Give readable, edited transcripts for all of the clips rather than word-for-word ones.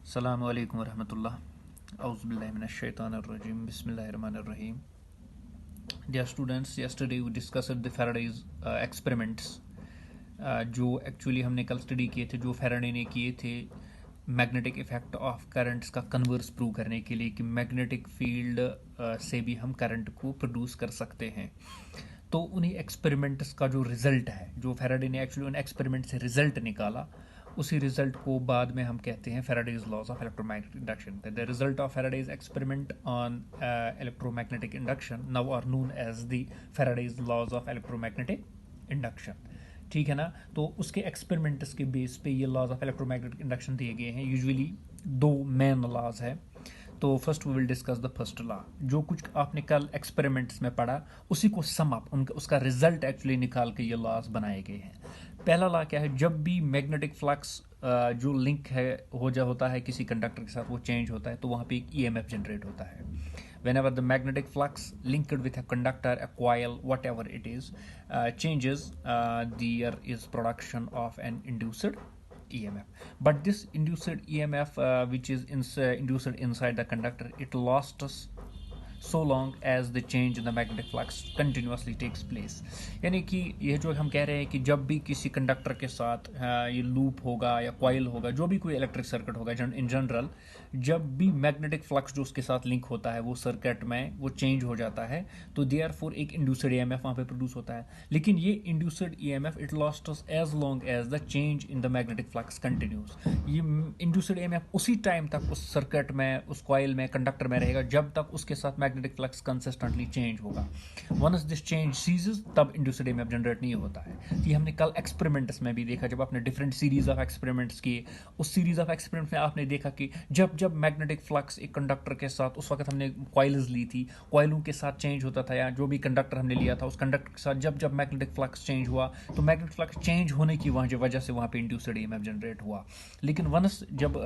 Assalamu alaikum warahmatullah. Auzubillahi minash-shaytanir-rajim. Bismillahir-rahmanir-rahim. Dear students, yesterday we discussed the Faraday's experiments जो actually हमने कल study किए थे, जो फैराडे ने किए थे मैग्नेटिक इफेक्ट ऑफ करंट्स का कन्वर्स प्रूव करने के लिए कि मैग्नेटिक फील्ड से भी हम करंट को प्रोड्यूस कर सकते हैं। तो उन्हीं एक्सपेरिमेंट्स का जो रिजल्ट है, जो फैराडे ने एक्चुअली उन एक्सपेरिमेंट से रिजल्ट निकाला, उसी रिजल्ट को बाद में हम कहते हैं Faraday's laws of electromagnetic induction. The result of Faraday's experiment on electromagnetic induction now are known as the Faraday's laws of electromagnetic induction. ठीक है ना। तो उसके एक्सपेरिमेंट्स के बेस पे ये लॉज ऑफ इलेक्ट्रोमैग्नेटिक इंडक्शन दिए गए हैं। यूजुअली दो मेन लॉज है। तो first we will discuss the first law. जो कुछ आपने कल एक्सपेरिमेंट्स में पढ़ा उसी को सम अप, उनका उसका रिजल्ट एक्चुअली निकाल के ये लॉज बनाए गए हैं। पहला लॉ क्या है? जब भी मैग्नेटिक फ्लक्स जो लिंक है होता है किसी कंडक्टर के साथ, वो चेंज होता है तो वहाँ पे एक ईएमएफ जनरेट होता है। whenever the magnetic flux linked with a conductor, a coil, whatever it is, changes, there is production of an induced EMF. But this induced EMF, which is induced inside the conductor, it lasts so long as the change in the magnetic flux continuously takes place। यानी कि ये जो हम कह रहे हैं कि जब भी किसी कंडक्टर के साथ ये लूप होगा या कॉइल होगा, जो भी कोई इलेक्ट्रिक सर्किट होगा इन जनरल, जब भी मैग्नेटिक फ्लक्स जो उसके साथ लिंक होता है वो सर्किट में वो चेंज हो जाता है, तो देयरफॉर एक इंड्यूस्ड ईएमएफ वहाँ पे प्रोड्यूस होता है। लेकिन ये induced EMF it lasts as long as the change in the magnetic flux continues. ये इंड्यूस्ड ईएमएफ उसी टाइम तक उस सर्किट में, उस कॉइल में, कंडक्टर में रहेगा जब तक उसके साथ मैग्नेटिक फ्लक्स कंसिस्टेंटली चेंज होगा। वंस दिस चेंज सीजेस तब इंड्यूस्ड ईएमएफ जनरेट नहीं होता है। ये हमने कल एक्सपेरिमेंट्स में भी देखा। जब आपने डिफरेंट सीरीज ऑफ एक्सपेरिमेंट्स किए, उस सीरीज ऑफ एक्सपेरिमेंट में आपने देखा कि जब जब मैग्नेटिक फ्लक्स एक कंडक्टर के साथ, उस वक्त हमने कॉइल्स ली थी, कॉइलों के साथ चेंज होता था, या जो भी कंडक्टर हमने लिया था उस कंडक्टर के साथ जब जब मैग्नेटिक फ्लक्स चेंज हुआ तो मैग्नेटिक फ्लक्स चेंज होने की वजह से वहाँ पे इंड्यूस्ड ईएमएफ जनरेट हुआ। लेकिन वंस जब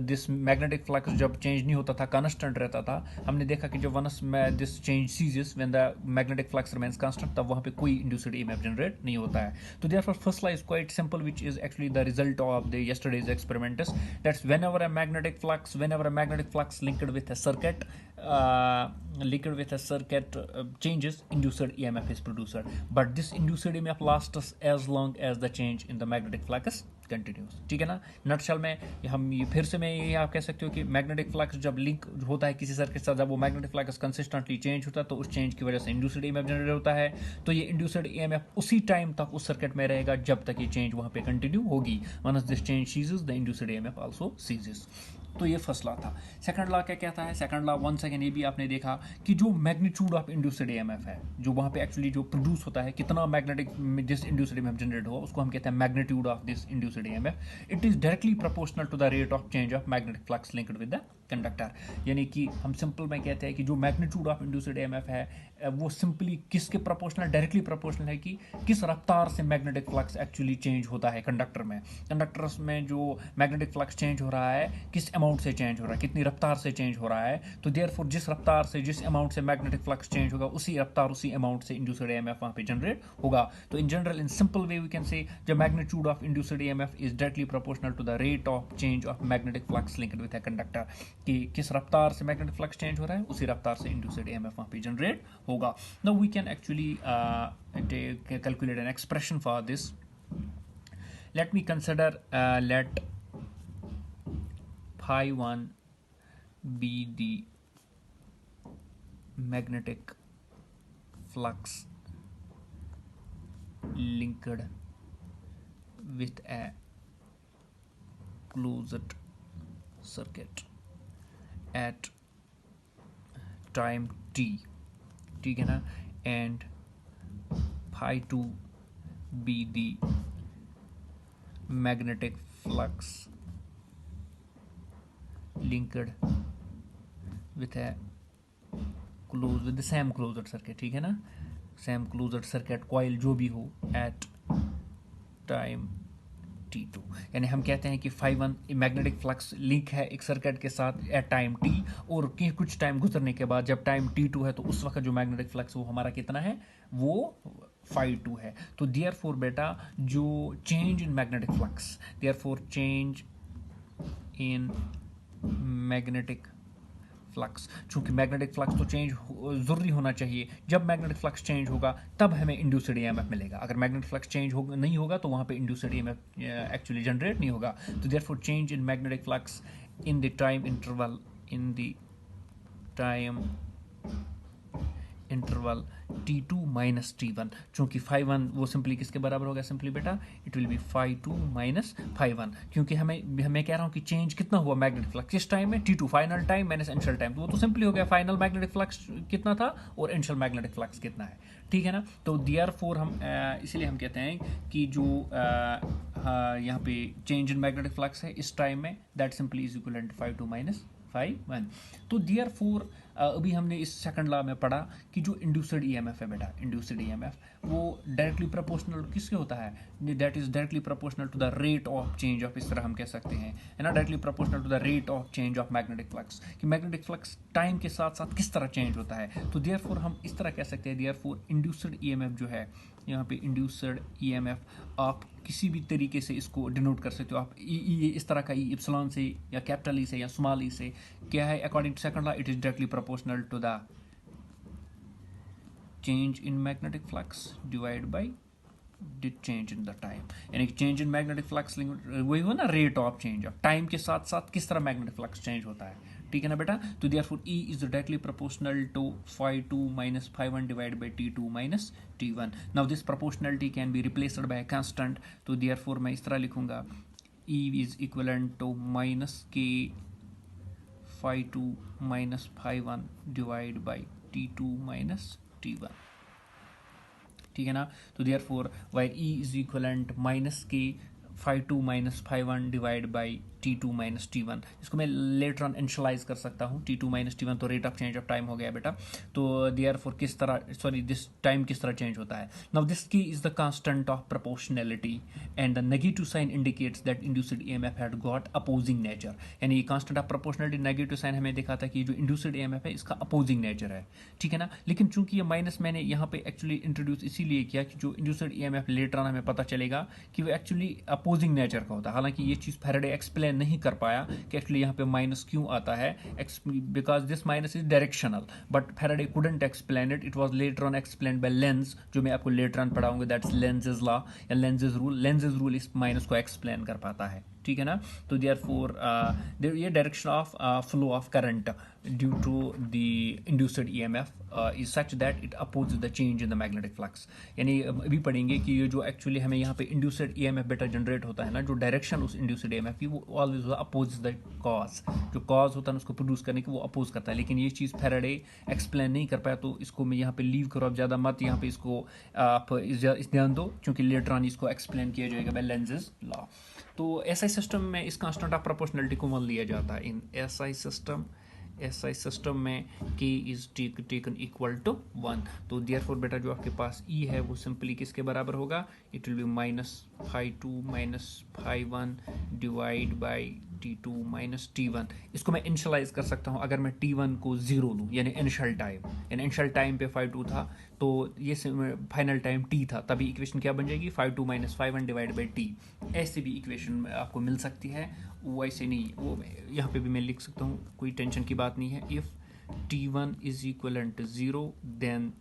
दिस मैग्नेटिक फ्लक्स जब चेंज नहीं होता था, कांस्टेंट रहता था, हमने देखा कि जब once this change ceases when the magnetic flux remains constant, तब वहाँ पे कोई इंड्यूस्ड ईएमएफ जनरेट नहीं होता है। तो therefore first law is quite simple, which is actually the result of the yesterday's experiments. That's whenever a magnetic flux linked with a circuit, changes, induced EMF is produced. But this induced EMF lasts as long as the change in the magnetic flux continues। ठीक है ना। Nutshell में हम फिर से मैं ये आप कह सकते हो कि मैग्नेटिक फ्लक्स जब लिंक होता है किसी सर्किट के साथ, जब वो मैग्नेटिक फ्लक्स कंसिस्टेंटली चेंज होता है तो उस चेंज की वजह से इंड्यूस्ड ईएमएफ जनरेट होता है। तो ये इंड्यूस्ड ईएमएफ उसी टाइम तक उस सर्किट में रहेगा जब तक ये चेंज वहाँ पे कंटिन्यू होगी। Once this change ceases the induced EMF also ceases. तो ये फर्स्ट लॉ था। सेकंड लॉ क्या कहता है? सेकंड लॉ, वन सेकंड, ये भी आपने देखा कि जो मैग्नीट्यूड ऑफ इंड्यूस्ड ईएमएफ है, जो वहाँ पे एक्चुअली जो प्रोड्यूस होता है, कितना magnetic this induced EMF generate हुआ, उसको हम कहते हैं magnitude of this induced EMF. It is directly proportional to the rate of change of magnetic flux linked with the conductor. यानी कि हम सिंपल में कहते हैं कि जो मैग्नीट्यूड ऑफ इंड्यूस्ड ईएमएफ है वो सिंपली किसके प्रोपोर्शनल, डायरेक्टली प्रोपोर्शनल है कि किस रफ्तार से मैग्नेटिक फ्लक्स एक्चुअली चेंज होता है कंडक्टर में। कंडक्टर्स में जो मैग्नेटिक फ्लक्स चेंज हो रहा है किस अमाउंट से चेंज हो रहा है, कितनी रफ्तार से चेंज हो रहा है। तो देयरफॉर जिस रफ्तार से, जिस अमाउंट से मैग्नेटिक फ्लक्स चेंज होगा, उसी रफ्तार, उसी अमाउंट से इंड्यूस्ड ईएमएफ वहाँ पे जनरेट होगा। तो in general, in simple way we can say the magnitude of induced EMF is directly proportional to the rate of change of magnetic flux linked with a conductor. कि किस रफ्तार से magnetic flux change हो रहा है, उसी रफ्तार से इंड्यूस्ड ईएमएफ वहाँ पे जनरेट होगा। Now we can actually calculate an expression for this. Let me consider let phi 1 be the magnetic flux linked with a closed circuit at time t, ठीक है ना, and phi 2 be the magnetic flux linked with a with the same closed circuit, ठीक है ना, same closed circuit coil जो भी हो at time T2। यानी हम कहते हैं कि phi 1 मैग्नेटिक फ्लक्स लिंक है एक सर्किट के साथ एट टाइम t, और कुछ टाइम गुजरने के बाद जब टाइम T2 है तो उस वक्त जो मैग्नेटिक फ्लक्स वो हमारा कितना है, वो फाई टू है। तो देयर फोर बेटा जो change in magnetic flux, therefore change in magnetic flux, चूंकि मैग्नेटिक फ्लक्स तो चेंज जरूरी होना चाहिए, जब मैग्नेटिक फ्लक्स चेंज होगा तब हमें इंड्यूस्ड ईएमएफ मिलेगा। अगर मैग्नेटिक फ्लक्स चेंज नहीं होगा तो वहाँ पे इंड्यूस्ड ईएमएफ एक्चुअली जनरेट नहीं होगा। तो therefore change in magnetic flux in the time interval, in the time interval T2 minus T1, चूंकि फाई वन वो सिंपली किसके बराबर होगा, सिंपली बेटा it will be phi two minus phi one, क्योंकि मैं कह रहा हूँ कि चेंज कितना हुआ मैग्नेटिक फ्लक्स किस टाइम में, T2 final time minus initial time, तो वो तो सिंपली हो गया फाइनल मैग्नेटिक फ्लक्स कितना था और इनिशियल मैग्नेटिक फ्लक्स कितना है, ठीक है ना। तो देयरफॉर हम इसलिए हम कहते हैं कि जो यहाँ पे चेंज इन मैग्नेटिक फ्लक्स है इस टाइम में, that simply is equivalent phi two minus phi one. तो देयरफॉर अभी हमने इस सेकंड लॉ में पढ़ा कि जो इंड्यूस्ड ईएमएफ है बेटा, इंड्यूस्ड ईएमएफ वो डायरेक्टली प्रोपोर्शनल किसके होता है, that is directly proportional to the rate of change of, इस तरह हम कह सकते हैं, है ना, directly proportional to the rate of change of magnetic flux, कि मैग्नेटिक फ्लक्स टाइम के साथ साथ किस तरह चेंज होता है। तो देयरफॉर हम इस तरह कह सकते हैं, देयरफॉर इंड्यूस्ड ईएमएफ जो है यहाँ पे, इंड्यूस्ड ईएमएफ आप किसी भी तरीके से इसको डिनोट कर सकते हो आप, ई इस तरह का, ई इप्सिलॉन से या कैपिटल ई से या स्मॉल ई से, क्या है, according to second law it is directly proportional to the change in magnetic flux divide by change in the time, यानी कि चेंज इन मैग्नेटिक फ्लक्स वही हो ना, rate of change of time के साथ साथ किस तरह मैग्नेटिक फ्लक्स चेंज होता है, ठीक है ना बेटा। तो therefore E is directly proportional to phi two minus phi one divide by T2 minus T1। Now this proportionality can be replaced by constant, तो देयरफॉर मैं इस तरह लिखूंगा E is equivalent to minus k phi two minus phi one divide by T2 minus T1, ठीक है ना। तो therefore while E is equivalent minus k phi two minus phi one divide by T2 minus T1, इसको मैं later on initialise कर सकता हूँ, T2 minus T1 तो rate of change of time हो गया बेटा। तो देयरफॉर किस तरह, सॉरी दिस टाइम किस तरह चेंज होता है। Now this K is the constant of proportionality and the negative sign indicates that induced EMF had got opposing nature, यानी ये constant of proportionality negative sign हमें दिखाता है कि जो इंड्यूस्ड ईएमएफ है इसका अपोजिंग नेचर है, ठीक है ना। लेकिन चूंकि ये माइनस मैंने यहाँ पे एक्चुअली इंट्रोड्यूस इसीलिए किया कि जो इंड्यूस्ड ईएमएफ लेटर ऑन हमें पता चलेगा कि वो एक्चुअली अपोजिंग नेचर का होता है। हालांकि ये चीज़ फैराडे एक्सप्लेन नहीं कर पाया कि एक्चुअली यहाँ पे माइनस क्यों आता है, because this minus is directional, but Faraday couldn't explain it, it was later on explain by Lenz, जो मैं आपको लेटर ऑन पढ़ाऊंगा, दैट्स लेंजेस लॉ या लेंजेस रूल इस माइनस को एक्सप्लेन कर पाता है, ठीक है ना। तो देयरफॉर ये direction of flow of current due to the induced EMF is such that it opposes the change in the magnetic flux, यानी अभी पढ़ेंगे कि ये जो एक्चुअली हमें यहाँ पे इंड्यूस्ड ईएमएफ बेटा जनरेट होता है ना, जो डायरेक्शन उस इंड्यूस्ड ईएमएफ की वो ऑलवेज अपोजेस द कॉज, जो कॉज होता है उसको प्रोड्यूस करने की वो अपोज करता है, लेकिन ये चीज़ फैराडे एक्सप्लेन नहीं कर पाया, तो इसको मैं यहाँ पे लीव करो, आप ज़्यादा मत यहाँ पे इसको आप इस ध्यान दो, क्योंकि लेटर ऑन इसको एक्सप्लेन किया जाएगा बाय लेंजेस लॉ। तो एसआई सिस्टम में इस कांस्टेंट ऑफ प्रोपोर्शनलिटी को मान लिया जाता है इन एसआई सिस्टम में K is taken equal to 1। तो देयरफॉर बेटा जो आपके पास E है वो सिंपली किसके बराबर होगा, it will be minus phi two minus phi one divide by T2 minus T1। इसको मैं इनिशियलाइज कर सकता हूँ, अगर मैं T1 को जीरो लूँ यानी इनिशियल टाइम पे फाई टू था, तो ये फाइनल टाइम T था, तभी इक्वेशन क्या बन जाएगी, phi two minus phi one divide by T। ऐसे भी इक्वेशन आपको मिल सकती है, वैसे नहीं, वो यहाँ पे भी मैं लिख सकता हूँ, कोई टेंशन की बात नहीं है। If T1 is equivalent to zero then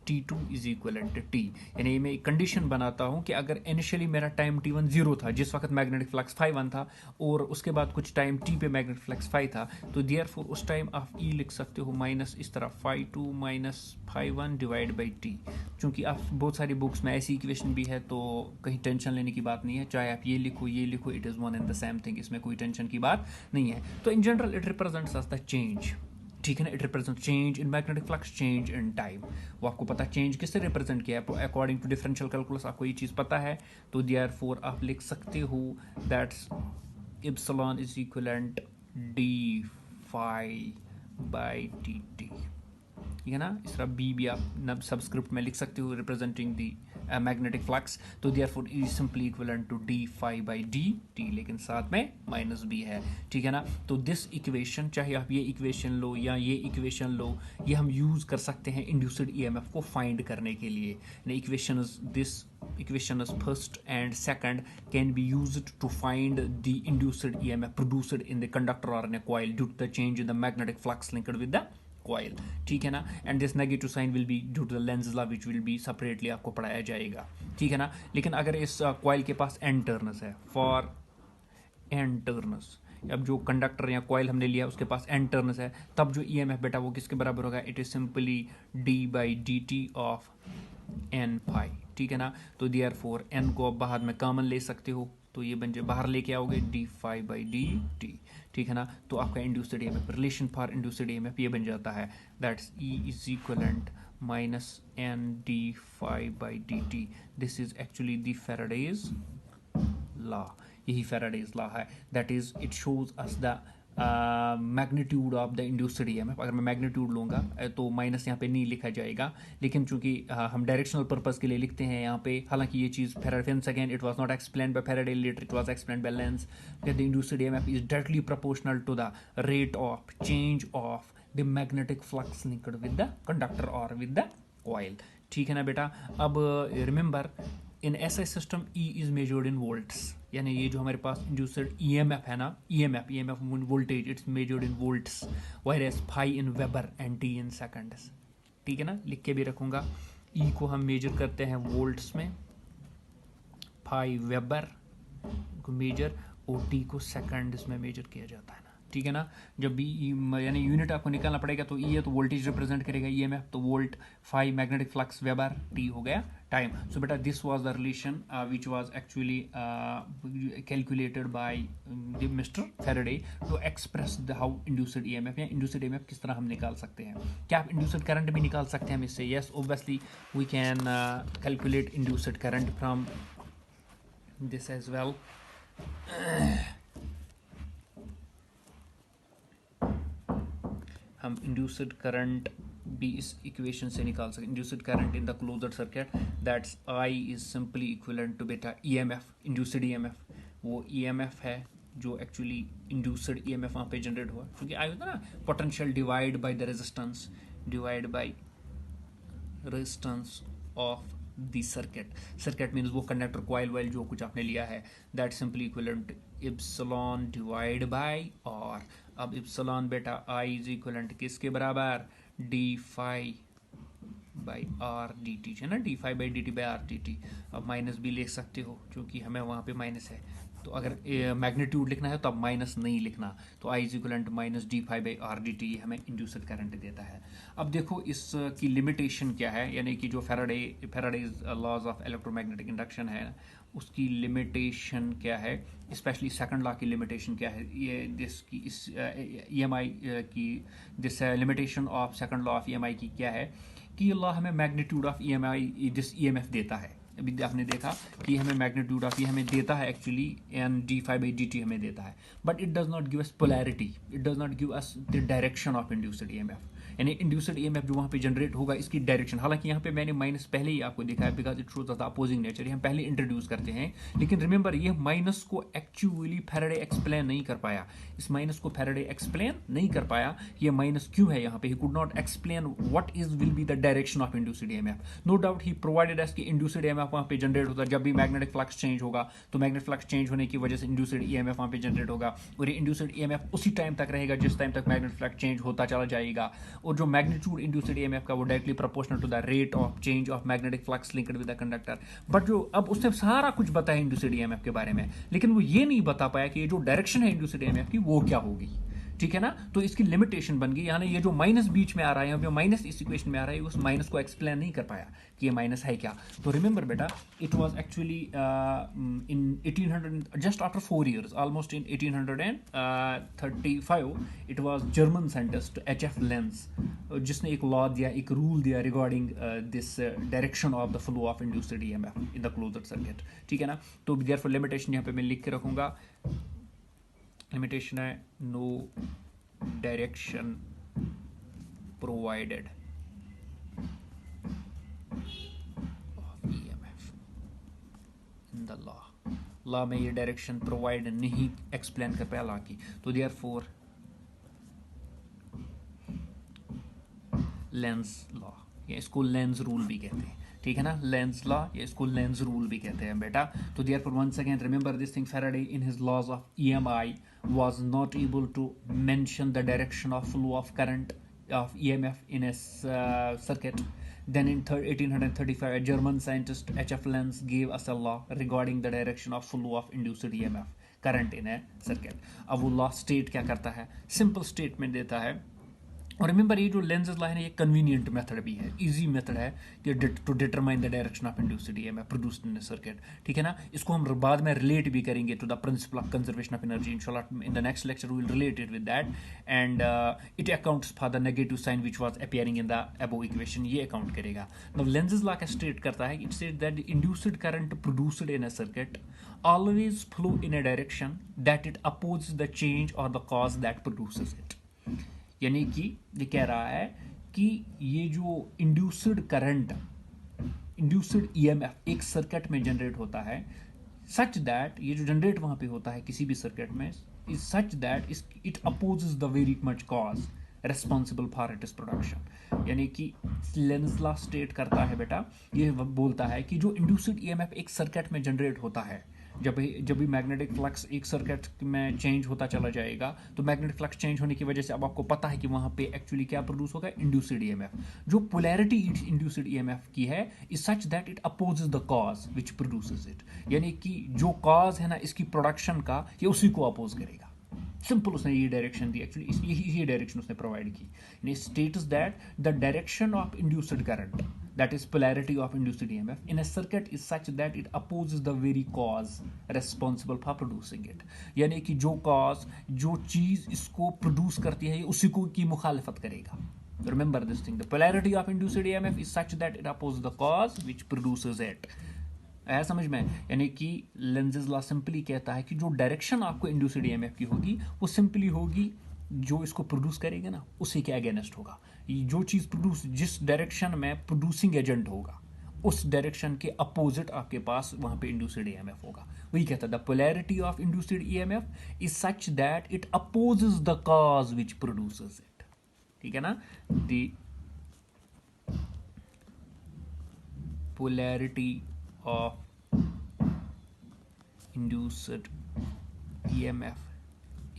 T2 is equivalent T, यानी मैं एक कंडीशन बनाता हूँ कि अगर इनिशियली मेरा टाइम T1 जीरो था, जिस वक्त मैग्नेटिक फ्लक्स फाई वन था, और उसके बाद कुछ टाइम T पे मैग्नेटिक फ्लक्स फाई था, तो देयरफॉर उस टाइम आप E लिख सकते हो माइनस इस तरह phi two minus phi one divide by T। चूँकि आप बहुत सारी बुक्स में ऐसी इक्वेशन भी है, तो कहीं टेंशन लेने की बात नहीं है, चाहे आप ये लिखो it is one and the same thing, इसमें कोई टेंशन की बात नहीं है। तो in general it represents as the change, ठीक है ना, it represent change in magnetic flux, change in time. वो आपको पता चेंज किससे रिप्रेजेंट किया है, अकॉर्डिंग टू डिफरेंशियल कैलकुलस आपको ये चीज़ पता है, तो देयरफॉर आप लिख सकते हो that's epsilon is equivalent d phi by d t, ठीक है ना। इस तरह बी भी आप सबस्क्रिप्ट में लिख सकते हो रिप्रेजेंटिंग दी मैग्नेटिक फ्लक्स। तो therefore E simply equivalent to d phi by d t, लेकिन साथ में माइनस भी है, ठीक है ना। तो दिस इक्वेशन, चाहे आप ये इक्वेशन लो या ये इक्वेशन लो, ये हम यूज़ कर सकते हैं इंड्यूस्ड ईएमएफ को फाइंड करने के लिए। Equation this equation is first and second can be used to find the induced EMF produced in the conductor or in a coil due to the change in the magnetic flux linked with the coil, ठीक है ना। and this negative sign will be due to the Lenz's law which will be separately आपको पढ़ाया जाएगा, ठीक है ना। लेकिन अगर इस coil के पास n टर्न्स है, for n टर्न्स, अब जो कंडक्टर या कॉइल हमने लिया उसके पास n टर्न्स है, तब जो EMF बेटा वो किसके बराबर होगा, it is simply d by d T of n पाई, ठीक है ना। तो देयरफॉर n को अब बाहर में कॉमन ले सकते हो, तो ये बन जाए, बाहर लेके आओगे d phi by d t, ठीक है ना। तो आपका induced EMF, relation for induced EMF ये बन जाता है, that's E is equivalent minus n d phi by d t. This is actually the Faraday's law, यही फैराडेज लॉ है, that is it shows us the magnitude of the induced EMF. अगर मैं magnitude लूँगा तो minus यहाँ पे नहीं लिखा जाएगा, लेकिन चूंकि हम डायरेक्शनल पर्पस के लिए लिखते हैं यहाँ पे, हालांकि ये चीज़ Faraday again it was not explained by Faraday, later it was explained by Lenz, that the induced EMF is directly proportional to the rate of change of the magnetic flux linked with the conductor or with the coil, ठीक है ना बेटा। अब remember in SI system E is measured in volts, यानी ये जो हमारे पास इंड्यूस्ड ईएमएफ है ना, EMF voltage it's measured in volts, whereas phi in weber and t in seconds, ठीक है ना। लिख के भी रखूंगा, ई को हम मेजर करते हैं वोल्ट्स में, फाई वेबर को मेजर, और टी को सेकंड्स में मेजर किया जाता है ना, ठीक है ना। जब भी यानी यूनिट आपको निकालना पड़ेगा, तो ई है तो वोल्टेज रिप्रेजेंट करेगा ईएमएफ, तो volt, phi magnetic flux weber, t हो गया टाइम। सो बेटा this was the relation which was actually calculated by mister Faraday to express the how induced EMF, या इंड्यूस्ड ईएमएफ किस तरह हम निकाल सकते हैं। क्या आप इंड्यूस्ड करंट भी निकाल सकते हैं हम इससे? Yes, obviously we can calculate induced current from this as well. हम इंड्यूस्ड करंट भी इस इक्वेशन से निकाल सकते हैं। Induced current in the closed circuit, that's I is simply equivalent to बेटा ईएमएफ, इंड्यूस्ड ईएमएफ, वो ईएमएफ है जो एक्चुअली इंड्यूस्ड ईएमएफ वहाँ पे जनरेट हुआ, क्योंकि आई होता ना potential divide by the resistance, divide by resistance of the circuit means वो कंडक्टर कॉइल वाइल जो कुछ आपने लिया है, that simply equivalent epsilon divide by R. अब इप्सिलॉन बेटा आई इज इक्विवेलेंट किसके बराबर, d phi by R d t, है ना, d phi by d t by R d t. अब माइनस भी लिख सकते हो क्योंकि हमें वहाँ पे माइनस है, तो अगर मैग्नीट्यूड लिखना है तो अब माइनस नहीं लिखना, तो I is equivalent minus d phi by R d t हमें इंड्यूस्ड करंट देता है। अब देखो इसकी लिमिटेशन क्या है, यानी कि जो Faraday's laws of electromagnetic induction है उसकी लिमिटेशन क्या है, स्पेशली सेकंड लॉ की लिमिटेशन क्या है, ये जिसकी इस EMI की this limitation of second law of EMI की क्या है कि ये लॉ हमें magnitude of EMI this EMF देता है। अभी आपने देखा कि हमें मैग्नीट्यूड ऑफ ये हमें देता है actually n d phi by d t हमें देता है, but it does not give us polarity, it does not give us the direction of induced EMF, यानी इंड्यूस्ड ईएमएफ जो वहाँ पे जनरेट होगा इसकी डायरेक्शन। हालांकि यहाँ पे मैंने माइनस पहले ही आपको दिखाया because it shows the opposing nature, हम पहले इंट्रोड्यूस करते हैं, लेकिन रिमेंबर ये माइनस को एक्चुअली फैराडे एक्सप्लेन नहीं कर पाया, इस माइनस को फैराडे एक्सप्लेन नहीं कर पाया, ये माइनस क्यों है यहाँ पे, he could not explain what is will be the direction of induced EMF. No doubt he provided as कि इंड्यूस्ड ईएमएफ वहाँ पे जनरेट होता है, जब भी मैग्नेटिक फ्लक्स चेंज होगा तो मैग्नेटिक फ्लक्स चेंज होने की वजह से इंड्यूस्ड ईएमएफ वहाँ पे जनरेट होगा, और ये इंड्यूस्ड ईएमएफ उसी टाइम तक रहेगा जिस टाइम तक मैग्नेटिक फ्लक्स चेंज होता चला जाएगा, और जो मैग्नीट्यूड इंड्यूस्ड ईएमएफ का वो directly proportional to the rate of change of magnetic flux linked with the conductor. But जो अब उसने सारा कुछ बताया इंड्यूस्ड ईएमएफ के बारे में, लेकिन वो ये नहीं बता पाया कि ये जो डायरेक्शन है इंड्यूस्ड ईएमएफ की वो क्या होगी, ठीक है ना। तो इसकी लिमिटेशन बन गई, यानी ये जो माइनस बीच में आ रहा है, जो माइनस इस इक्वेशन में आ रहा है, उस माइनस को एक्सप्लेन नहीं कर पाया कि ये माइनस है क्या। तो रिमेंबर बेटा it was actually in 1800 just after 4 years almost in 1835 it was German scientist HF lens जिसने एक लॉ दिया, एक रूल दिया regarding this direction of the flow of induced EMF in the closed circuit, ठीक है ना। तो देयरफॉर लिमिटेशन यहाँ पे मैं लिख के रखूंगा, लिमिटेशन है no direction provided, in the law में ये डायरेक्शन प्रोवाइड नहीं एक्सप्लेन कर पाया लॉ की, तो देयरफॉर लेंस लॉ, या इसको लेंस रूल भी कहते हैं, ठीक है ना, लेंस लॉ या इसको लेंस रूल भी कहते हैं बेटा। तो therefore once again remember this thing, Faraday in his laws of EMI was not able to mention the direction of flow of current of EMF in a circuit. Then in 1835 a German scientist H.F. Lenz gave us a law regarding the direction of flow of induced EMF current in a circuit. अब वो law state क्या करता है, simple statement देता है। और remember ये जो लेंसेज लॉ है ना, ये कन्वीनियंट मेथड भी है, इजी मेथड है कि to determine the direction of induced EMF produced in the circuit, ठीक है ना। इसको हम बाद में रिलेट भी करेंगे to the principle of conservation of energy, इंशाल्लाह in the next lecture we will relate it with that, and it accounts for the negative sign which was appearing in the above equation, ये account करेगा। Now Lenz's law क्या state करता है, it state that induced current produced in a circuit always flow in a direction that it opposes the change और the cause that produces it. यानी कि ये कह रहा है कि ये जो इंड्यूस्ड करंट, इंड्यूस्ड EMF एक सर्किट में जनरेट होता है, सच दैट ये जो जनरेट वहां पे होता है किसी भी सर्किट में, is such that it opposes the very much cause responsible for its production. यानी कि लेंस लॉ स्टेट करता है बेटा, ये बोलता है कि जो इंड्यूस्ड EMF एक सर्किट में जनरेट होता है, जब भी मैग्नेटिक फ्लक्स एक सर्किट में चेंज होता चला जाएगा, तो मैग्नेटिक फ्लक्स चेंज होने की वजह से अब आपको पता है कि वहां पे एक्चुअली क्या प्रोड्यूस होगा, इंड्यूस्ड EMF। जो पोलैरिटी इंड्यूस्ड EMF की है is such that it opposes the cause which produces it. यानी कि जो कॉज है ना इसकी प्रोडक्शन का, ये उसी को अपोज करेगा। सिंपल उसने ये डायरेक्शन दी, एक्चुअली ये डायरेक्शन उसने प्रोवाइड की। States that the direction of induced current, that is polarity of induced EMF in a circuit is such that it opposes the very cause responsible for producing it। यानी कि जो cause, जो चीज इसको produce करती है, ये उसी को की मुखालिफत करेगा। Remember this thing, the polarity of induced EMF is such that it opposes the cause which produces it। आया समझ में? यानी कि लेंजेस लॉ सिंपली कहता है कि जो डायरेक्शन आपको इंड्यूस्ड EMF की होगी वो सिंपली होगी जो इसको प्रोड्यूस करेगा ना उसी के अगेंस्ट होगा। जो चीज प्रोड्यूस, जिस डायरेक्शन में प्रोड्यूसिंग एजेंट होगा उस डायरेक्शन के अपोजिट आपके पास वहां पे इंड्यूस्ड EMF होगा। वही कहता है the polarity of induced EMF is such that it opposes the cause which produces it. ठीक है ना, the polarity of induced EMF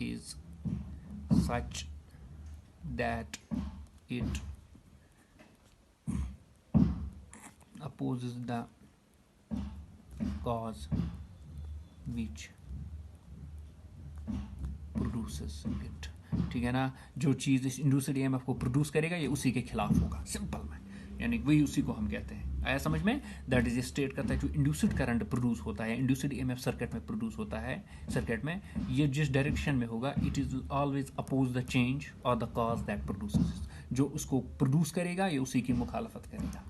is such that it opposes the cause which produces it। ठीक है ना, जो चीज इस इंड्यूस्ड EMF को प्रोड्यूस करेगा ये उसी के खिलाफ होगा, सिंपल में, यानी वही उसी को हम कहते हैं। आया समझ में? दैट इज स्टेट करता है जो इंड्यूस्ड करंट प्रोड्यूस होता है, इंड्यूस्ड EMF सर्किट में प्रोड्यूस होता है, सर्किट में ये जिस डायरेक्शन में होगा it is always oppose the change और द कॉज दैट प्रोड्यूसेस। जो उसको प्रोड्यूस करेगा ये उसी की मुखालफत करेगा।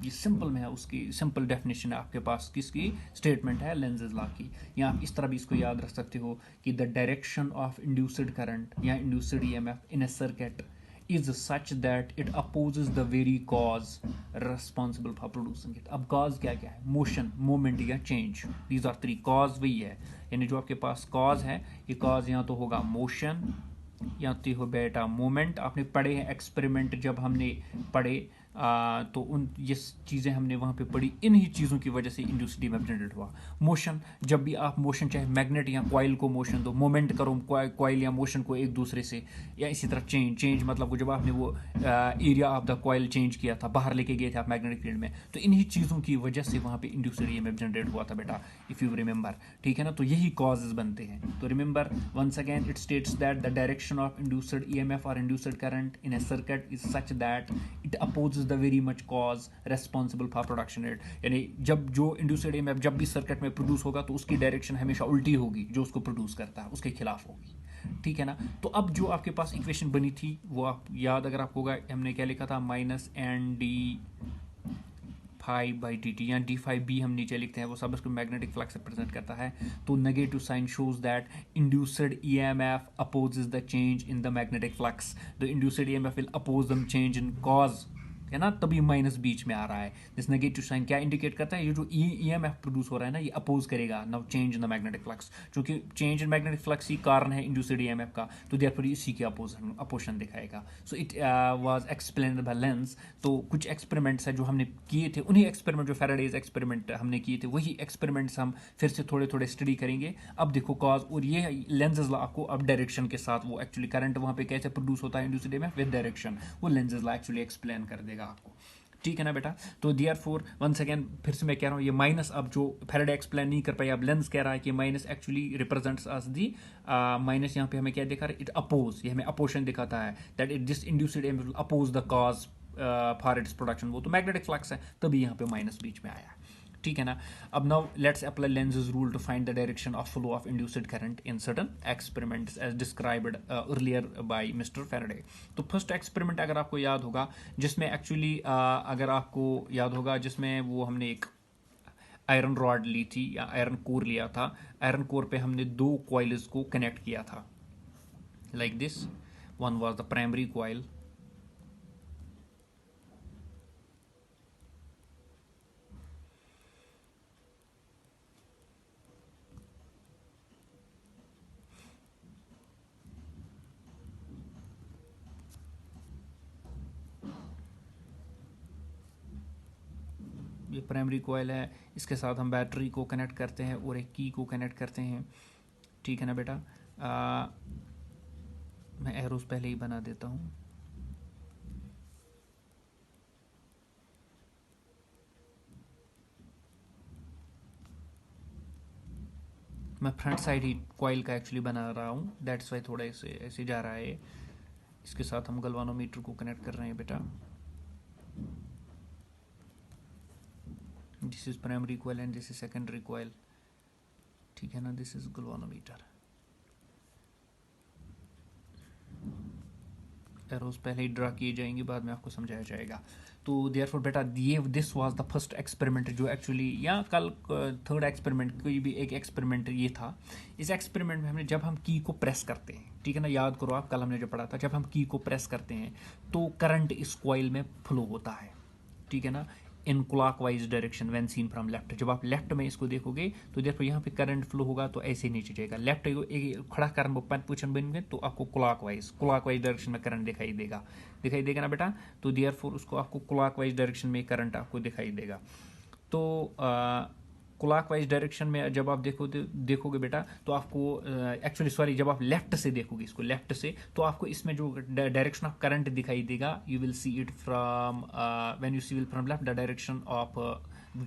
ये सिंपल में है, उसकी सिंपल डेफिनेशन है आपके पास, किसकी स्टेटमेंट है लेंजेस लॉ की। या आप इस तरह भी इसको याद रख सकते हो कि the direction of induced current या induced EMF in a circuit is such that it opposes the very cause responsible for producing it। अब cause क्या क्या है? मोशन, मोमेंट या change, these are three। cause वही है, यानी जो आपके पास cause है, ये cause या तो होगा मोशन या तो हो बेटा मोमेंट। आपने पढ़े हैं एक्सपेरिमेंट, जब हमने पढ़े तो उन ये चीज़ें हमने वहाँ पे पढ़ी, इन ही चीज़ों की वजह से इंड्यूस्ड EMF जनरेट हुआ। मोशन, जब भी आप मोशन, चाहे मैग्नेट या कॉइल को मोशन दो, मोमेंट करो कॉइल या मोशन को एक दूसरे से, या इसी तरह चेंज मतलब को जब आपने वो area of the coil change किया था, बाहर लेके गए थे आप मैग्नेटिक फील्ड में, तो इन्हीं चीज़ों की वजह से वहाँ पे इंड्यूस्ड EMF जनरेट हुआ था बेटा, इफ़ यू रिमेंबर। ठीक है ना, तो यही कॉजेज बनते हैं। तो remember once again it states that the direction of induced EMF और induced current in a circuit is such that it opposes the very much cause responsible for production it. यानी जब जो इंड्यूस्ड EMF जब भी circuit में produce होगा तो उसकी डायरेक्शन हमेशा उल्टी होगी, जो उसको प्रोड्यूस करता है उसके खिलाफ होगी। ठीक है ना, तो अब जो आपके पास इक्वेशन बनी थी वो आप याद अगर आपको होगा, हमने क्या लिखा था, -ND phi by dt या d phi b हम नीचे लिखते हैं, वो सब उसको मैग्नेटिक फ्लक्स रिप्रेजेंट करता है। तो negative sign shows that induced EMF opposes the change in the magnetic flux, the induced EMF will oppose the change in cause है ना, तभी माइनस बीच में आ रहा है। दिस नेगेटिव साइन क्या इंडिकेट करता है, ये जो ईएमएफ प्रोड्यूस हो रहा है ना, ये अपोज करेगा now change in the magnetic flux, क्योंकि चेंज इन मैग्नेटिक फ्लक्स ही कारण है इंड्यूस्ड ईएमएफ का, तो देयरफॉर इसी के अपोजिशन दिखाएगा। So it was explained by length. तो कुछ एक्सपेरिमेंट्स है जो हमने किए थे, उन्हीं एक्सपेरिमेंट जो फैराडेज एक्सपेरिमेंट हमने किए थे, वही एक्सपेरिमेंट्स हम फिर से थोड़े थोड़े स्टडी करेंगे। अब देखो कॉज, और ये लेंसेज ला आपको अब डायरेक्शन के साथ, वो एक्चुअली करंट वहाँ पे कैसे प्रोड्यूस होता है इंड्यूस्ड ईएमएफ विद डायरेक्शन, वो लेंसेज ला एक्चुअली एक्सप्लेन कर देगा आपको। ठीक है ना बेटा। तो देयरफॉर वंस अगेन फिर से मैं कह रहा हूँ, ये माइनस अब जो फैराडे एक्सप्लेन नहीं कर पाई, अब लेंस कह रहा है कि माइनस एक्चुअली रिप्रेजेंट्स अस दी माइनस, यहाँ पे हमें क्या दिखा रहा है, इट अपोज, ये हमें अपोजिशन दिखाता है, that it this induced EMF will oppose the cause for its production, वो तो मैग्नेटिक फ्लक्स है, तभी यहाँ पे माइनस बीच में आया है। ठीक है ना। अब now let's apply Lenz's rule to find the direction of flow of induced current in certain experiments as described earlier by mister Faraday. तो फर्स्ट एक्सपेरिमेंट अगर आपको याद होगा, जिसमें एक्चुअली अगर आपको याद होगा, जिसमें वो हमने एक आयरन रॉड ली थी या आयरन कोर लिया था, आयरन कोर पे हमने दो कॉइल्स को कनेक्ट किया था like this, one was the primary coil, ये प्राइमरी कॉइल है, इसके साथ हम बैटरी को कनेक्ट करते हैं और एक की को कनेक्ट करते हैं। ठीक है ना बेटा। मैं एरोस पहले ही बना देता हूँ। मैं फ्रंट साइड ही कॉइल का एक्चुअली बना रहा हूँ, दैट्स वाई थोड़ा ऐसे ऐसे जा रहा है। इसके साथ हम गल्वानोमीटर को कनेक्ट कर रहे हैं बेटा। This is primary coil and this is secondary coil. ठीक है ना, दिस इज गल्वानोमीटर। एरोस पहले ही ड्रा किए जाएंगे, बाद में आपको समझाया जाएगा। तो देयरफॉर बेटा ये this was the first experiment जो एक्चुअली, या कल थर्ड एक्सपेरिमेंट, कोई भी एक एक्सपेरिमेंट ये था। इस एक्सपेरिमेंट में हमने, जब हम की को प्रेस करते हैं, ठीक है ना, याद करो आप, कल हमने जो पढ़ा था, जब हम की को प्रेस करते हैं तो करंट इस कॉइल में फ्लो होता है। ठीक है ना, in clockwise direction when seen from left. जब आप लेफ्ट में इसको देखोगे तो देखो यहाँ पे करंट फ्लो होगा तो ऐसे नीचे जाएगा, लेफ्ट एक खड़ा करंट पोजिशन बन गए तो आपको क्लॉकवाइज डायरेक्शन में करंट दिखाई देगा ना बेटा। तो देयरफॉर उसको आपको क्लॉकवाइज डायरेक्शन में करंट आपको दिखाई देगा। तो क्लॉकवाइज डायरेक्शन में जब आप देखोगे बेटा, तो आपको एक्चुअली सॉरी, जब आप लेफ्ट से देखोगे इसको, लेफ्ट से, तो आपको इसमें जो डायरेक्शन ऑफ करंट दिखाई देगा, you will see it from when you see will from left, the direction of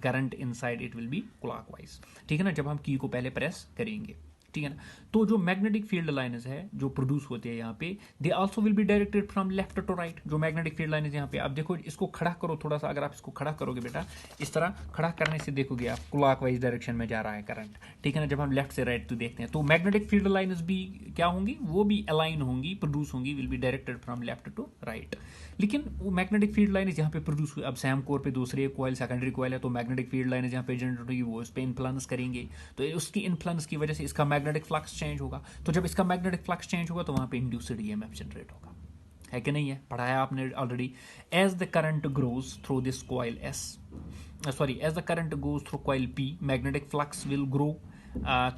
current inside it will be clockwise. ठीक है ना, जब हम की को पहले प्रेस करेंगे। ठीक है ना। तो जो मैग्नेटिक फील्ड लाइन्स है जो प्रोड्यूस होते हैं यहाँ पे, they also will be directed from left to right. जो मैग्नेटिक फील्ड लाइन्स यहाँ पे, आप देखो इसको खड़ा करो थोड़ा सा, अगर आप इसको खड़ा करोगे बेटा, इस तरह खड़ा करने से देखोगे आप क्लॉकवाइज डायरेक्शन में जा रहा है करंट। ठीक है ना, जब हम लेफ्ट से राइट तो देखते हैं, तो मैग्नेटिक फील्ड लाइन्स भी क्या होंगी, वो भी अलाइन होंगी, प्रोड्यूस होंगी, will be directed from left to right. लेकिन वो मैग्नेटिक फील्ड लाइन्स यहाँ पे प्रोड्यूस हुई, अब सैम कोर पे दूसरे कॉइल सेकेंडरी कॉइल है, तो मैग्नेटिक फील्ड लाइन्स यहाँ पे जनरेट होगी, वो इस पर इन्फ्लुएंस करेंगे, तो उसकी इन्फ्लुएंस की वजह से इसका मैग्नेटिक फ्लक्स चेंज होगा। तो जब इसका मैग्नेटिक फ्लक्स चेंज होगा तो वहां पे इंड्यूस्ड ईएमएफ जनरेट होगा, है कि नहीं है, पढ़ाया आपने already. As the current grows through this coil as the current goes through coil P, magnetic flux will grow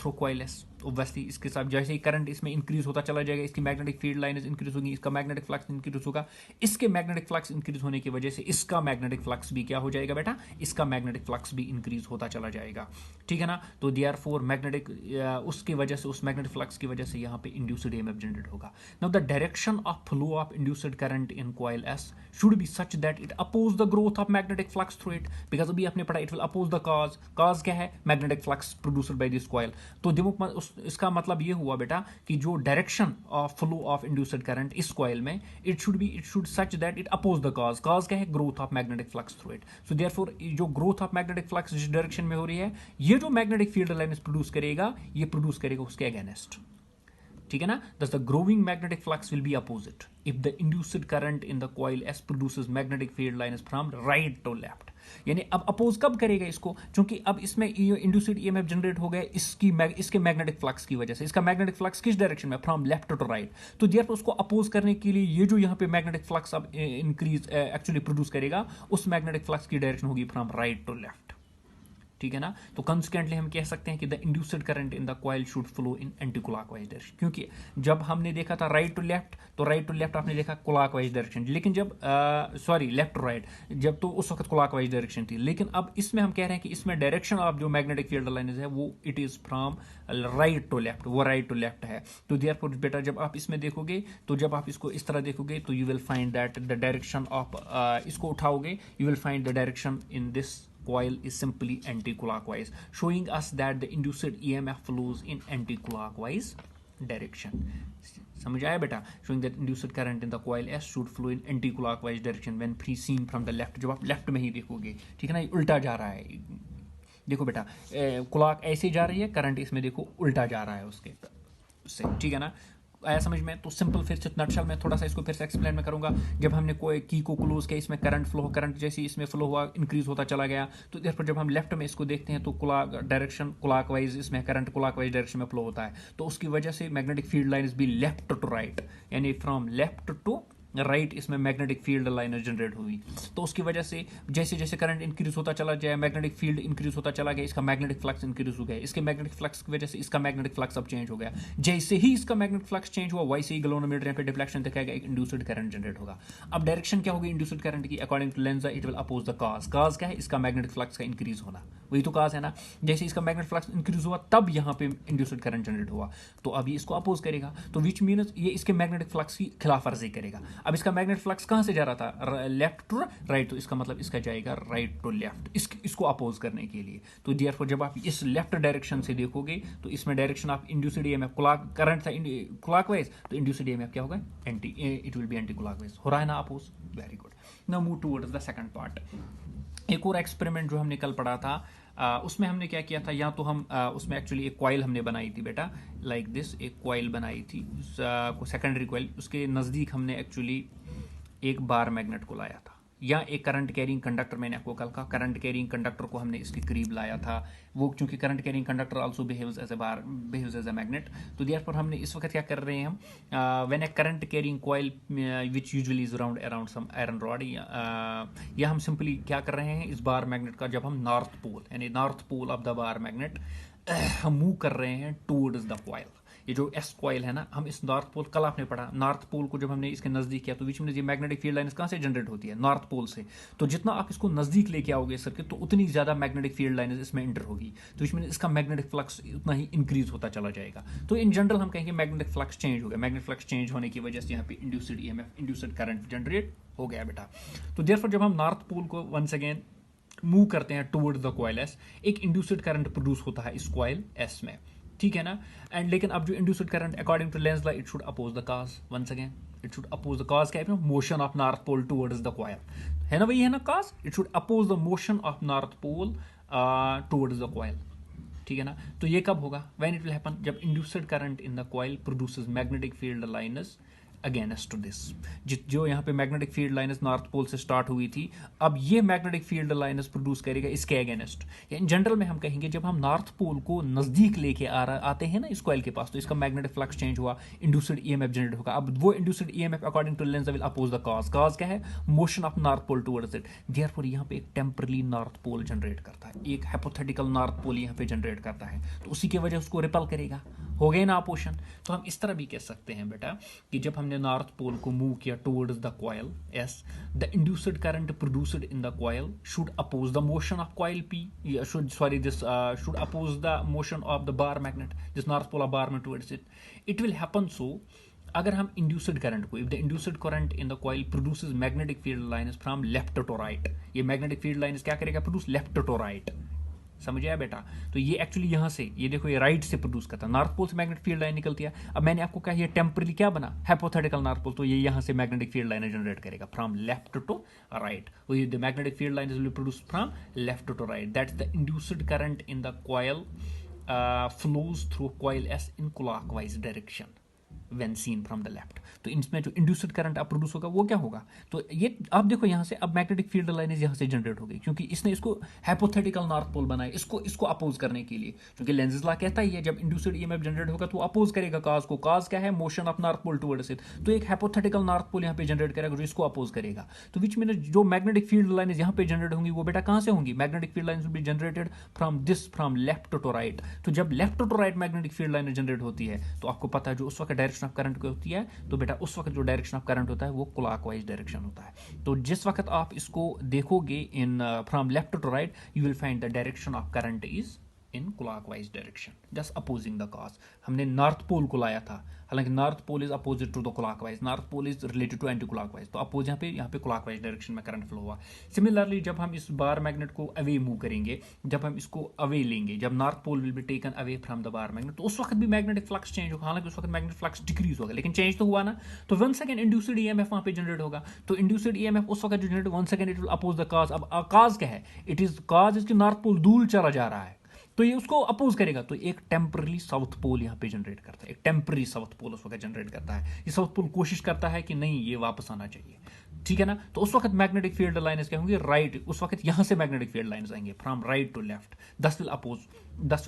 through coil S. Obviously इसके साथ जैसे ही करंट इसमें इंक्रीज होता चला जाएगा, इसकी मैग्नेटिक फील्ड लाइन्स इंक्रीज होगी, इसका मैग्नेटिक फ्लक्स इंक्रीज होगा, इसके मैग्नेटिक फ्लक्स इंक्रीज होने की वजह से इसका मैग्नेटिक फ्लक्स भी क्या हो जाएगा बेटा, इसका मैग्नेटिक फ्लक्स भी इंक्रीज होता चला जाएगा। ठीक है ना। तो देयरफॉर मैग्नेटिक उसकी वजह से, उस मैग्नेटिक फ्लक्स की वजह से यहाँ पे इंड्यूस्ड ईएमएफ जनरेट होगा। Now the direction of flow of induced current in coil S should be such that it oppose the growth of magnetic flux through it, because अभी आपने पढ़ा it will oppose the cause क्या है, magnetic flux produced by this coil. तो देखो इसका मतलब ये हुआ बेटा कि जो direction of flow of induced current इस कॉइल में, it should such that it oppose the cause क्या है, growth of magnetic flux through it. So therefore जो ग्रोथ ऑफ मैग्नेटिक फ्लक्स जिस डायरेक्शन में हो रही है, ये जो मैग्नेटिक फील्ड लाइन्स प्रोड्यूस करेगा, ये प्रोड्यूस करेगा उसके अगेंस्ट। ठीक है ना। Thus the growing magnetic flux will be opposite if the induced current in the coil S produces magnetic field lines from right to left. यानी अब अपोज कब करेगा इसको, क्योंकि अब इसमें इंड्यूस्ड ईएमएफ जनरेट हो गया इसके मैग्नेटिक फ्लक्स की वजह से। इसका मैग्नेटिक फ्लक्स किस डायरेक्शन में, फ्रॉम लेफ्ट टू राइट। तो देयरफॉर उसको अपोज करने के लिए ये जो यहाँ पे मैग्नेटिक फ्लक्स अब इंक्रीज एक्चुअली प्रोड्यूस करेगा, उस मैग्नेटिक फ्लक्स की डायरेक्शन होगी फ्रॉम राइट टू लेफ्ट। ठीक है ना। तो कंसिक्वेंटली हम कह सकते हैं कि the induced current in the coil should flow in anti clockwise direction, क्योंकि जब हमने देखा था राइट टू लेफ्ट, तो राइट टू लेफ्ट आपने देखा क्लॉकवाइज डायरेक्शन, लेकिन जब सॉरी लेफ्ट टू राइट, जब तो उस वक्त क्लॉकवाइज डायरेक्शन थी। लेकिन अब इसमें हम कह रहे हैं कि इसमें डायरेक्शन ऑफ जो मैग्नेटिक फील्ड लाइन्स है वो it is from right to left, वो राइट टू लेफ्ट है। तो देयरफॉर बेटा जब आप इसमें देखोगे, तो जब आप इसको इस तरह देखोगे तो you will find that the direction of, इसको उठाओगे you will find the direction in this coil is simply anti-clockwise, showing us that the induced EMF flows in anti-clockwise direction. समझ आया बेटा, showing that induced current in the coil S should flow in anti-clockwise direction when seen from the left। जब आप left में ही देखोगे, ठीक है ना, ये उल्टा जा रहा है। देखो बेटा क्लॉक ऐसे जा रही है, करंट इसमें देखो उल्टा जा रहा है उसके उससे, ठीक है ना। आया समझ में। तो सिंपल फिर से नटशल में थोड़ा सा इसको फिर से एक्सप्लेन में करूंगा। जब हमने कोई की को क्लोज किया, इसमें करंट फ्लो, करंट जैसे इसमें फ्लो हुआ इंक्रीज होता चला गया, तो देयरफॉर जब हम लेफ्ट में इसको देखते हैं तो डायरेक्शन क्लॉकवाइज, इसमें करंट क्लॉकवाइज डायरेक्शन में फ्लो होता है। तो उसकी वजह से मैग्नेटिक फील्ड लाइन्स भी लेफ्ट टू राइट, यानी फ्रॉम लेफ्ट टू राइट इसमें मैग्नेटिक फील्ड लाइनर जनरेट हुई। तो उसकी वजह से जैसे जैसे करंट इंक्रीज होता चला जाए, मैग्नेटिक फील्ड इंक्रीज होता चला गया, इसका मैग्नेटिक फ्लक्स इंक्रीज हो गया, इसके मैग्नेटिक फ्लक्स की वजह से इसका मैग्नेटिक फ्लक्स अब चेंज हो गया। जैसे ही इसका मैग्नेटिक फ्लक्स चेंज हुआ, वैसे ही गैल्वेनोमीटर यहाँ पे डिफ्लेक्शन दिखाएगा, एक इंड्यूस्ड करंट जनरेट होगा। अब डायरेक्शन क्या होगी इंड्यूस्ड करंट की, according to Lenz it will oppose the cause. Cause क्या है, इसका मैग्नेटिक फ्लक्स का इंक्रीज होना, वही तो कॉज है ना। जैसे इसका मैग्नेटिक फ्लक्स इंक्रीज हुआ तब यहाँ पे इंड्यूस्ड करंट जनरेट हुआ, तो अब ये इसको अपोज करेगा, तो विच मीन्स ये इसके मैग्नेटिक फ्लक्स की खिलाफ वर्जी करेगा। अब इसका मैग्नेटिक फ्लक्स कहां से जा रहा था, लेफ्ट टू राइट, तो इसका मतलब इसका जाएगा राइट टू लेफ्ट, इसको अपोज करने के लिए। तो देयरफॉर जब आप इस लेफ्ट डायरेक्शन से देखोगे, तो इसमें direction of induced EMF current था क्लॉकवाइज, तो इंड्यूस्ड ईएमएफ क्या होगा, anti, it will be anti clockwise. हो रहा है ना oppose, very good. Now move towards the second part. एक और एक्सपेरिमेंट जो हमने कल पढ़ा था, उसमें हमने क्या किया था, या तो हम उसमें एक्चुअली एक कॉइल हमने बनाई थी बेटा, लाइक दिस, एक कॉइल बनाई थी सेकेंडरी कॉइल, उसके नज़दीक हमने एक्चुअली एक बार मैग्नेट को लाया था, या एक करंट कैरिंग कंडक्टर, मैंने आपको कल कहा करंट कैरिंग कंडक्टर को हमने इसके करीब लाया था। वो चूंकि current carrying conductor also behaves as a magnet, तो देयरफॉर हमने इस वक्त क्या कर रहे हैं हम, when a current carrying coil which usually is around some iron rod, या हम सिंपली क्या कर रहे हैं, इस बार मैग्नेट का जब हम नॉर्थ पोल, यानी north pole of the bar magnet हम मूव कर रहे हैं टूवर्ड्स द कॉइल। ये जो एस कॉइल है ना, हम इस नॉर्थ पोल, कल आपने पढ़ा नॉर्थ पोल को जब हमने इसके नजदीक किया, तो बीच में ये मैग्नेटिक फील्ड लाइन्स कहां से जनरेट होती है, नॉर्थ पोल से। तो जितना आप इसको नजदीक लेके आओगे सर्किट, तो उतनी ज्यादा मैग्नेटिक फील्ड लाइन्स इसमें इंटर होगी, तो इसमें इसका मैग्नेटिक फ्लक्स उतना ही इंक्रीज होता चला जाएगा। तो इन जनरल हम कहेंगे मैग्नेटिक फ्लक्स चेंज हो गया। मैग्नेटिक फ्लक्स चेंज होने की वजह से यहाँ पे induced EMF, induced current generate हो गया बेटा। तो देयरफॉर जब हम नॉर्थ पोल को वंस अगेन मूव करते हैं टुवर्ड्स द कॉइल एस, एक इंड्यूस्ड करंट प्रोड्यूस होता है इस कॉइल एस में, ठीक है ना। एंड लेकिन अब जो induced current according to Lenz law, it should oppose the cause, once again it should oppose the cause, क्या है, motion of north pole towards the coil, है ना, वही है ना cause, it should oppose the motion of north pole towards the coil, ठीक है ना। तो ये कब होगा, व्हेन इट विल हैपन, जब induced current in the coil produces magnetic field lines against to this. जो यहाँ पे magnetic field lines north pole से स्टार्ट हुई थी, अब ये मैग्नेटिक फील्ड लाइन्स प्रोड्यूस करेगा इसके अगेंस्ट। इन जनरल में हम कहेंगे जब हम नॉर्थ पोल को नजदीक लेके आते हैं ना इस कॉइल के पास, तो इसका मैग्नेटिक फ्लक्स चेंज हुआ, इंड्यूस्ड ईएमएफ जनरेट होगा। अब वो induced EMF according to Lenz will oppose the cause. Cause क्या है, motion of north pole towards it. Therefore यहाँ पे एक टेम्परली नॉर्थ पोल जनरेट करता है, एक हाइपोथेटिकल नॉर्थ पोल यहाँ पे जनरेट करता है, तो उसी की वजह उसको रिपल करेगा, हो गए ना अपोजिशन। तो हम इस तरह भी कह सकते हैं बेटा कि जब हमने नॉर्थ पोल को मूव किया towards the coil S, the induced current produced in the coil should oppose the motion of coil P, should oppose the motion of the bar magnet, this north pole of bar magnet towards it. It will happen so, अगर हम induced current को, if the induced current in the coil produces magnetic field lines from left to right, ये magnetic field lines क्या करेगा, produce left to right, समझ आया बेटा। तो ये एक्चुअली यहां से, ये देखो ये राइट से प्रोड्यूस करता है, नॉर्थ पोल से मैग्नेटिक फील्ड लाइन निकलती है। अब मैंने आपको कहा ये टेम्परली क्या बना, हाइपोथेटिकल नॉर्थ पोल, तो ये यहां से मैग्नेटिक फील्ड लाइन जनरेट करेगा from left to right. The magnetic field line will produce from left to right, that's the induced current in the coil flows through coil S in clockwise direction, when seen from the left. तो इसमें जो induced current अब produce होगा वो क्या होगा, तो ये आप देखो यहाँ से अब मैग्नेटिक फील्ड लाइनें यहाँ से जनरेट हो गई, क्योंकि इसने इसको हाइपोथेटिकल नॉर्थ पोल बनाया इसको अपोज करने के लिए, क्योंकि लेंज़ेस लॉ कहता ही है जब इंड्यूस्ड ईएमएफ जनरेट होगा तो अपोज करेगा काज को। काज क्या है, motion of north pole towards it, तो एक हाइपोथेटिकल नॉर्थ पोल यहाँ पे जनरेट करेगा जो इसको अपोज करेगा। तो विच मीन जो मैग्नेटिक फील्ड लाइनें यहाँ पे जनरेट होंगी वो बेटा कहाँ से होंगी, magnetic field lines will be generated from left to right. तो जब left to right magnetic field लाइनें जनरेट होती है तो आपको पता है जो उस वक्त डायरेक्शन ऑफ करंट होती है, तो बेटा उस वक्त जो डायरेक्शन ऑफ करंट होता है वो क्लॉकवाइज डायरेक्शन होता है। तो जिस वक्त आप इसको देखोगे in from left to right you will find the direction of current is in clockwise direction, just opposing the cause. हमने नॉर्थ पोल को लाया था, हालांकि north pole is opposite to the clockwise, north pole is related to anti clockwise, तो oppose यहाँ पे clockwise direction में current flow हुआ। सिमिलरली जब हम इस बार मैग्नेट को अवे मूव करेंगे, जब हम इसको अवे लेंगे, जब north pole will be taken away from the bar magnet, तो उस वक्त भी मैग्नेटिक फ्लक्स चेंज होगा, हालांकि उस वक्त मैग्नेटिक फ्लक्स डिक्रीज होगा, लेकिन चेंज तो हुआ ना। तो 1 सेकंड इंड्यूस्ड ईएमएफ वहां पे जनरेट होगा, तो इंड्यूस्ड ईएमएफ उस वक्त जो generate 1 second it will oppose the cause. अब कॉज क्या है, इट इज कॉज इसके नॉर्थ पोल दूर चला जा रहा है तो ये उसको अपोज करेगा, तो एक टेम्पररी साउथ पोल यहाँ पे जनरेट करता है, एक टेम्पररी साउथ पोल उस वक्त जनरेट करता है। ये साउथ पोल कोशिश करता है कि नहीं ये वापस आना चाहिए, ठीक है ना। तो उस वक्त मैग्नेटिक फील्ड लाइन्स क्या होंगे, राइट, उस वक्त यहां से मैग्नेटिक फील्ड लाइन्स आएंगे from right to left, this will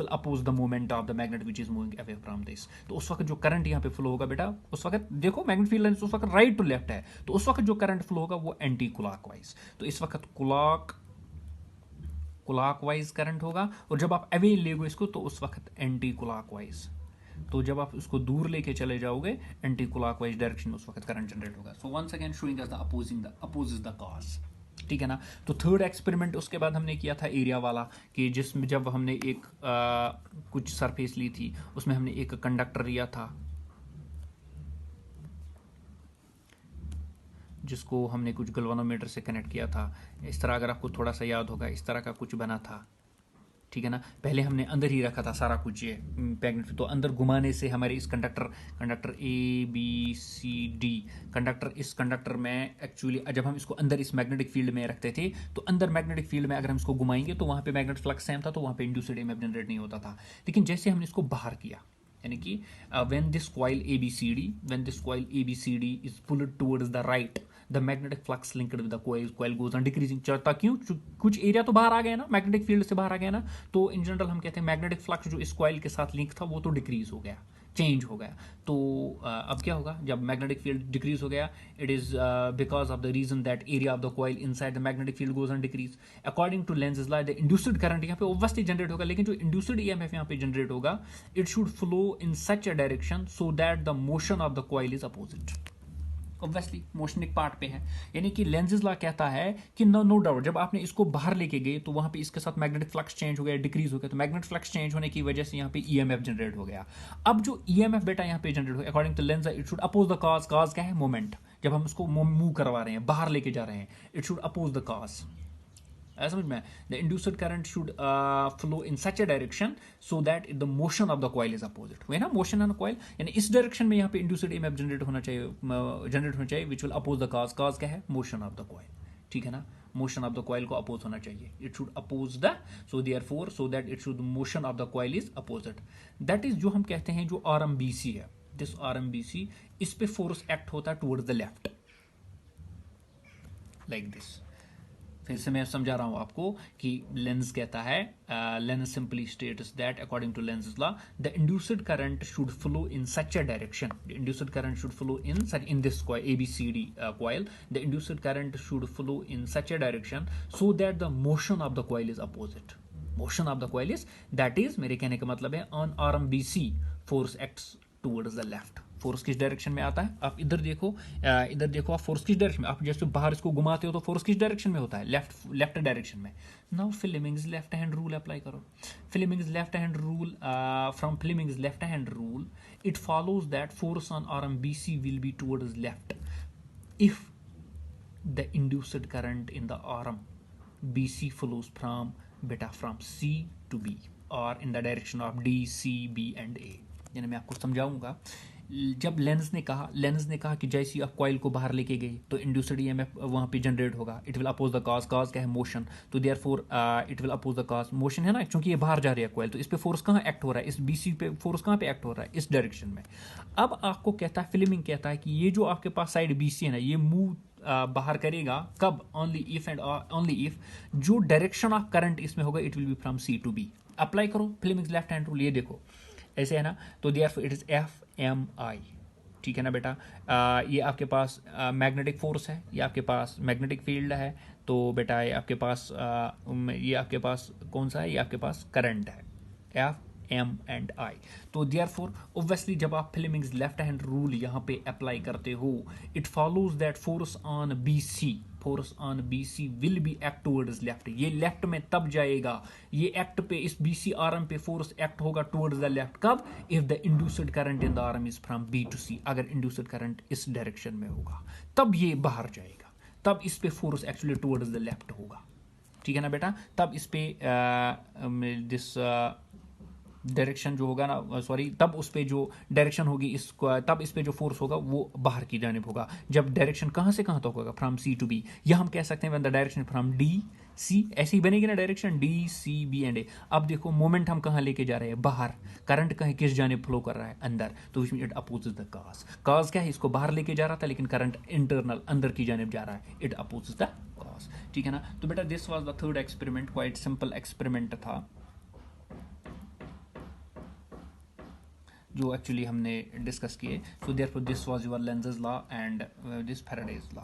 oppose the movement of the magnet which is moving away from this. तो उस वक्त जो करंट यहाँ पे फ्लो होगा बेटा, उस वक्त देखो मैग्नेटिक फील्ड लाइन्स उस वक्त राइट टू लेफ्ट है, तो उस वक्त जो करंट फ्लो होगा वो एंटी क्लॉकवाइज। तो इस वक्त क्लॉकवाइज करंट होगा, और जब आप अवे लेगो इसको तो उस वक्त एंटी क्लॉकवाइज। तो जब आप उसको दूर लेके चले जाओगे एंटी क्लॉकवाइज डायरेक्शन में उस वक्त करंट जनरेट होगा। So once again showing us the opposing the cause, ठीक है ना। तो थर्ड एक्सपेरिमेंट उसके बाद हमने किया था एरिया वाला, कि जिसमें जब हमने एक कुछ सरफेस ली थी उसमें हमने एक कंडक्टर लिया था जिसको हमने कुछ गल्वानोमीटर से कनेक्ट किया था। इस तरह अगर आपको थोड़ा सा याद होगा इस तरह का कुछ बना था, ठीक है ना। पहले हमने अंदर ही रखा था सारा कुछ ये मैग्नेट, तो अंदर घुमाने से हमारे इस कंडक्टर ABCD इस कंडक्टर में एक्चुअली जब हम इसको अंदर इस मैग्नेटिक फील्ड में रखते थे तो अंदर मैग्नेटिक फील्ड में अगर हम इसको घुमाएंगे तो वहाँ पे मैग्नेटिक फ्लक्स सेम था, तो वहाँ पे इंड्यूस्ड ईएमएफ जनरेट नहीं होता था। लेकिन जैसे हमने इसको बाहर किया, यानी कि when this coil ABCD is pulled towards the right, the magnetic flux linked with the coil goes on decreasing। चढ़ता क्यों, कुछ एरिया तो बाहर आ गया ना, मैग्नेटिक फील्ड से बाहर आ गया ना, तो इन जनरल हम कहते हैं मैग्नेटिक फ्लक्स जो इस कॉइल के साथ लिंक था वो तो डिक्रीज हो गया, चेंज हो गया। तो अब क्या होगा जब मैग्नेटिक फील्ड डिक्रीज हो गया, it is because of the reason that area of the coil inside the magnetic field goes on decrease. According to Lenz's law the induced current यहाँ पे ऑब्वियसली जनरेट होगा, लेकिन जो इंड्यूस्ड ईएमएफ यहाँ पे generate होगा it should flow in such a direction so that the motion of the coil is opposite. Obviously motion एक part पे है, यानी कि लेंज़ेस लॉ कहता है कि नो डाउट जब आपने इसको बाहर लेके गए तो वहां पे इसके साथ मैग्नेटिक फ्लक्स चेंज हो गया, डिक्रीज हो गया, तो मैग्नेटिक फ्लक्स चेंज होने की वजह से यहाँ पे ईएमएफ जनरेट हो गया। अब जो ईएमएफ बेटा यहाँ पे जनरेट हो गया according to Lenz it should oppose the cause. Cause क्या है, मोमेंट। जब हम उसको मूव करवा रहे हैं, बाहर लेके जा रहे हैं, it should oppose the cause. समझ में, the induced current should flow in such a direction so that the motion of the coil is opposite. हुए ना, मोशन ऑन कॉइल, यानी इस डायरेक्शन में यहाँ पे इंड्यूस्ड ईएमएफ जनरेट होना चाहिए which will oppose the cause. Cause क्या है, मोशन ऑफ द कॉइल, ठीक है ना, मोशन ऑफ द कॉइल को अपोज होना चाहिए, it should oppose the, so therefore so that it should motion of the coil is opposite. That is जो हम कहते हैं जो RMBC है, दिस RMBC, इस पे फोर्स एक्ट होता है towards the left, like this. फिर से मैं समझा रहा हूं आपको कि लेंस कहता है, Lenz simply states that according to Lenz's law the induced current should flow in such a direction, induced current should flow in this coil ABCD coil, the induced current should flow in such a direction so that the motion of the coil is opposite। motion of the coil is, that is मेरे कहने का मतलब है on RMBC force acts towards the left। Force किस direction में आता है, आप इधर देखो आप फोर्स किस डायरेक्शन में, आप जैसे बाहर इसको घुमाते हो तो फोर्स किस डायरेक्शन में होता है, लेफ्ट डायरेक्शन में। Now Fleming's left hand rule apply करो, Fleming's left hand rule, from Fleming's left hand rule it follows that force on RMBC will be towards left if the induced current in the RMBC flows from C to B or in the direction of D, C, B and A। यानी मैं आपको समझाऊंगा, जब lens ने कहा कि जैसे ही आप कॉइल को बाहर लेके गए तो इंड्यूस्ड ईएमएफ वहाँ पे जनरेट होगा, it will oppose the cause क्या है मोशन, तो therefore it will oppose the cause motion है ना, क्योंकि ये बाहर जा रही है कॉइल, तो इस पे फोर्स कहाँ एक्ट हो रहा है, इस बीसी पे फोर्स कहाँ पे एक्ट हो रहा है, इस डायरेक्शन में। अब आपको कहता है, फ्लेमिंग कहता है कि ये जो आपके पास साइड बीसी है ना, ये मूव बाहर करेगा कब, only if and only if जो डायरेक्शन ऑफ करंट इसमें होगा it will be from C to B. Apply करो फ्लेमिंग्स लेफ्ट हैंड रूल, ये देखो ऐसे है ना, तो there it is F M I, ठीक है ना बेटा। ये आपके पास मैग्नेटिक फोर्स है, ये आपके पास मैग्नेटिक फील्ड है, तो बेटा ये आपके पास ये आपके पास कौन सा है, ये आपके पास करंट है, एफ एम एंड आई। तो देयर फोर ओब्वियसली जब आप फ्लेमिंग्स लेफ्ट हैंड रूल यहाँ पे अप्लाई करते हो, it follows that force on B C will be act towards left, ये लेफ्ट में तब जाएगा, ये एक्ट पे इस बी सी आर्म पे फोर्स एक्ट होगा टूवर्ड्स द लेफ्ट कब, if the induced current in the arm is from B to C, अगर इंड्यूस्ड करंट इस डायरेक्शन में होगा तब ये बाहर जाएगा, तब इस पे force actually towards the left होगा, ठीक है ना बेटा। तब इस पे दिस डायरेक्शन जो होगा ना, सॉरी, तब उस पे जो डायरेक्शन होगी इसको, तब इस पे जो फोर्स होगा वो बाहर की जानिब होगा, जब डायरेक्शन कहाँ से कहाँ तक होगा, फ्रॉम सी टू बी, या हम कह सकते हैं when the direction from D C, ऐसी ही बनेगी ना direction D C B and A. अब देखो मोमेंट हम कहाँ लेके जा रहे हैं, बाहर, करंट कहीं किस जानिब फ्लो कर रहा है, अंदर, तो which mean it opposes the cause क्या है, इसको बाहर लेके जा रहा था लेकिन करंट इंटरनल अंदर की जानिब जा रहा है, इट अपोजेस द कॉज, ठीक है ना। तो बेटा this was the third experiment, quite simple experiment था जो एक्चुअली हमने डिस्कस किए। So therefore this was your Lenz's law and this Faraday's law.